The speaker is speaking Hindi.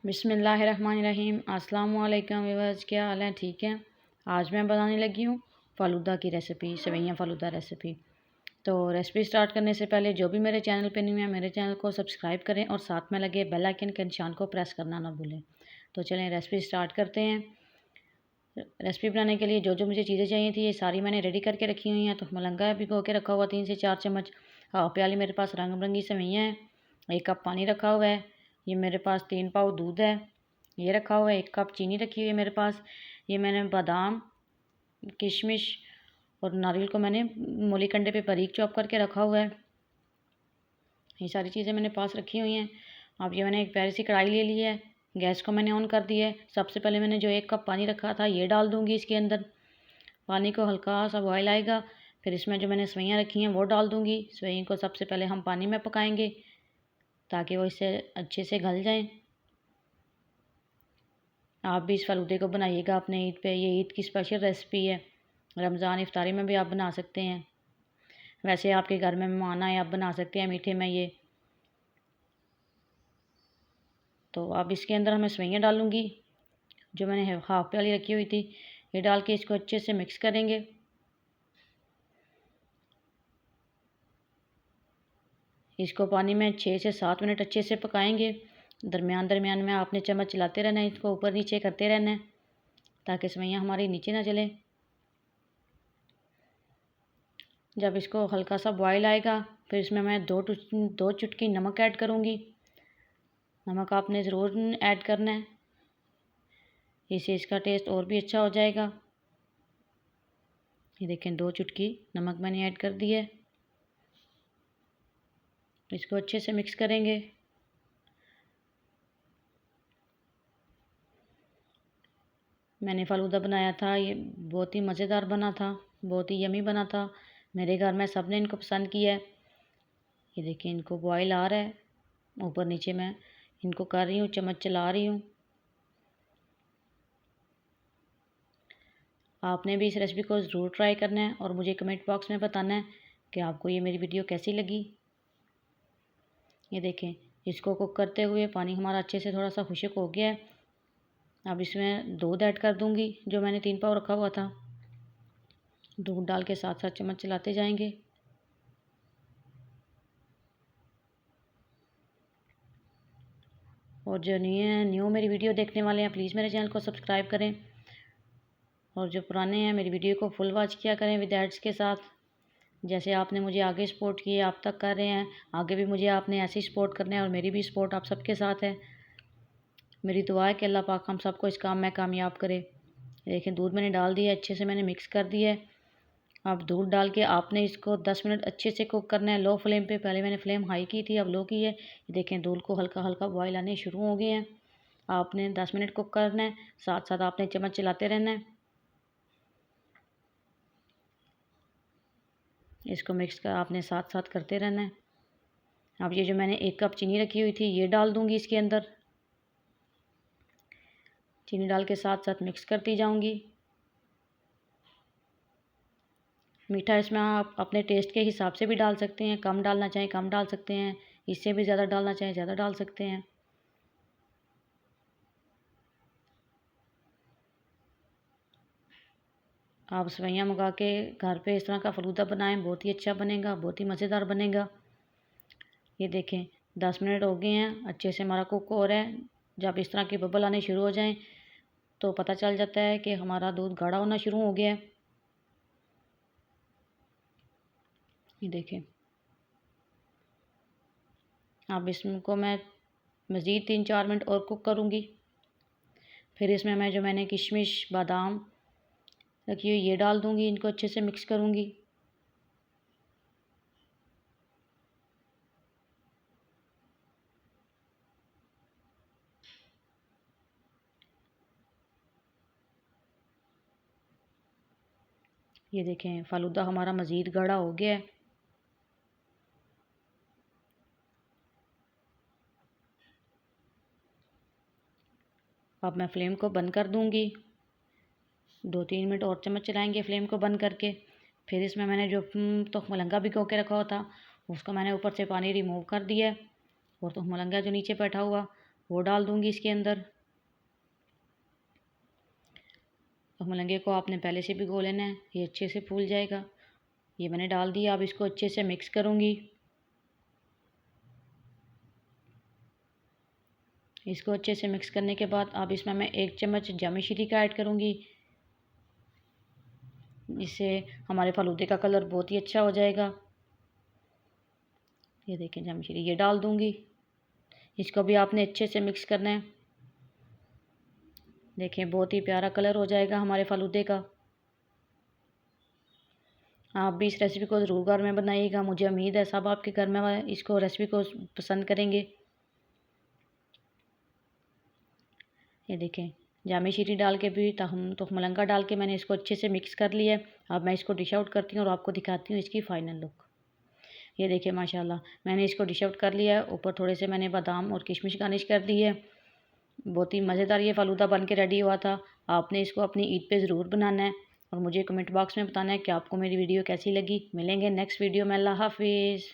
बिस्मिल्लाहिर्रहमानिर्रहीम। अस्सलाम वालेकुम व्यूअर्स, क्या हाल है? ठीक है। आज मैं बनाने लगी हूँ फ़ालूदा की रेसिपी, सेवइयाँ फ़ालूदा रेसिपी। तो रेसिपी स्टार्ट करने से पहले जो भी मेरे चैनल पे न्यू है, मेरे चैनल को सब्सक्राइब करें और साथ में लगे बेल आइकन के निशान को प्रेस करना ना भूलें। तो चलें रेसिपी स्टार्ट करते हैं। रेसिपी बनाने के लिए जो जो मुझे चीज़ें चाहिए थी ये सारी मैंने रेडी करके रखी हुई हैं। तो मलंगा भिगो के रखा हुआ 3 से 4 चम्मच। हाफ प्याली मेरे पास रंग बिरंगी सेवइयाँ हैं। 1 कप पानी रखा हुआ है। ये मेरे पास 3 पाव दूध है, ये रखा हुआ है। 1 कप चीनी रखी हुई है मेरे पास। ये मैंने बादाम, किशमिश और नारियल को मैंने मूली कंडे पे बारीक चॉप करके रखा हुआ है। ये सारी चीज़ें मैंने पास रखी हुई हैं। अब ये मैंने एक प्यारी सी कढ़ाई ले ली है। गैस को मैंने ऑन कर दिया है। सबसे पहले मैंने जो 1 कप पानी रखा था ये डाल दूँगी इसके अंदर। पानी को हल्का सा बॉयल आएगा, फिर इसमें जो मैंने सेवइयाँ रखी हैं वो डाल दूँगी। सेवइयों को सबसे पहले हम पानी में पकाएंगे ताकि वो इससे अच्छे से गल जाएँ। आप भी इस फ़ालूदे को बनाइएगा अपने ईद पे। ये ईद की स्पेशल रेसिपी है। रमज़ान इफ्तारी में भी आप बना सकते हैं। वैसे आपके घर में मेहमान आए आप बना सकते हैं मीठे में ये। तो अब इसके अंदर मैं सेवइयाँ डालूँगी जो मैंने हाफ प्याली रखी हुई थी। ये डाल के इसको अच्छे से मिक्स करेंगे। इसको पानी में 6 से 7 मिनट अच्छे से पकाएंगे। दरमियान दरमियान में आपने चम्मच चलाते रहना है, इसको ऊपर नीचे करते रहना है ताकि सेवइयाँ हमारी नीचे ना चले। जब इसको हल्का सा बॉयल आएगा फिर इसमें मैं दो चुटकी नमक ऐड करूँगी। नमक आपने ज़रूर ऐड करना है, इससे इसका टेस्ट और भी अच्छा हो जाएगा। ये देखें 2 चुटकी नमक मैंने ऐड कर दी है। इसको अच्छे से मिक्स करेंगे। मैंने फ़ालूदा बनाया था, ये बहुत ही मज़ेदार बना था, बहुत ही यमी बना था। मेरे घर में सब ने इनको पसंद किया है। ये देखिए इनको बॉयल आ रहा है, ऊपर नीचे मैं इनको कर रही हूँ, चम्मच चला रही हूँ। आपने भी इस रेसिपी को ज़रूर ट्राई करना है और मुझे कमेंट बॉक्स में बताना है कि आपको ये मेरी वीडियो कैसी लगी। ये देखें इसको कुक करते हुए पानी हमारा अच्छे से थोड़ा सा खुश्क हो गया है। अब इसमें दूध ऐड कर दूँगी जो मैंने 3 पाव रखा हुआ था। दूध डाल के साथ साथ चम्मच चलाते जाएंगे। और जो न्यू मेरी वीडियो देखने वाले हैं प्लीज़ मेरे चैनल को सब्सक्राइब करें और जो पुराने हैं मेरी वीडियो को फुल वॉच किया करें विद एड्स के साथ। जैसे आपने मुझे आगे सपोर्ट किया आप तक कर रहे हैं, आगे भी मुझे आपने ऐसे ही सपोर्ट करना है और मेरी भी सपोर्ट आप सबके साथ है। मेरी दुआ है कि अल्लाह पाक हम सबको इस काम में कामयाब करे। देखिए दूध मैंने डाल दिया, अच्छे से मैंने मिक्स कर दिया है। अब दूध डाल के आपने इसको 10 मिनट अच्छे से कुक करना है लो फ्लेम पे। पहले मैंने फ्लेम हाई की थी, अब लो की है। देखें दूध को हल्का हल्का बॉयल आने शुरू हो गए हैं। आपने 10 मिनट कुक करना है, साथ साथ आपने चम्मच चलाते रहना है। इसको मिक्स कर आपने साथ साथ करते रहना है। अब ये जो मैंने 1 कप चीनी रखी हुई थी ये डाल दूँगी इसके अंदर। चीनी डाल के साथ साथ मिक्स करती जाऊँगी। मीठा इसमें आप अपने टेस्ट के हिसाब से भी डाल सकते हैं, कम डालना चाहें कम डाल सकते हैं, इससे भी ज़्यादा डालना चाहें ज़्यादा डाल सकते हैं। आप सेवइयाँ मंगा के घर पे इस तरह का फ़ालूदा बनाएं, बहुत ही अच्छा बनेगा, बहुत ही मज़ेदार बनेगा। ये देखें 10 मिनट हो गए हैं, अच्छे से हमारा कुक हो रहा है। जब इस तरह के बबल आने शुरू हो जाएं तो पता चल जाता है कि हमारा दूध गाढ़ा होना शुरू हो गया है। ये देखें अब इसको मैं मज़ीद 3-4 मिनट और कुक करूँगी। फिर इसमें मैं जो मैंने किशमिश बादाम रखी हुई ये डाल दूँगी, इनको अच्छे से मिक्स करूँगी। ये देखें फ़ालूदा हमारा मज़ीद गाढ़ा हो गया है। अब मैं फ्लेम को बंद कर दूँगी। 2-3 मिनट और चम्मच चलाएंगे फ्लेम को बंद करके। फिर इसमें मैंने जो तो मलंगा भिगो के रखा हुआ था उसको मैंने ऊपर से पानी रिमूव कर दिया है और तो मलंगा जो नीचे बैठा हुआ वो डाल दूँगी इसके अंदर। मलंगे को आपने पहले से भिगो लेना है, ये अच्छे से फूल जाएगा। ये मैंने डाल दिया। अब इसको अच्छे से मिक्स करूँगी। इसको अच्छे से मिक्स करने के बाद अब इसमें मैं 1 चम्मच जामे शीरी का ऐड करूँगी। इससे हमारे फालूदे का कलर बहुत ही अच्छा हो जाएगा। ये देखें जामे शीरी ये डाल दूँगी। इसको भी आपने अच्छे से मिक्स करना है। देखें बहुत ही प्यारा कलर हो जाएगा हमारे फालूदे का। आप भी इस रेसिपी को ज़रूर घर में बनाइएगा। मुझे उम्मीद है सब आपके घर में इसको रेसिपी को पसंद करेंगे। ये देखें जामे शीरी डाल के भी हम तो मलंगा डाल के मैंने इसको अच्छे से मिक्स कर लिया है। अब मैं इसको डिश आउट करती हूँ और आपको दिखाती हूँ इसकी फ़ाइनल लुक। ये देखिए माशाल्लाह मैंने इसको डिश आउट कर लिया है। ऊपर थोड़े से मैंने बादाम और किशमिश गार्निश कर दी है। बहुत ही मज़ेदार ये फ़ालूदा बन के रेडी हुआ था। आपने इसको अपनी ईद पे ज़रूर बनाना है और मुझे कमेंट बॉक्स में बताना है कि आपको मेरी वीडियो कैसी लगी। मिलेंगे नेक्स्ट वीडियो में। अल्लाह हाफ़िज़।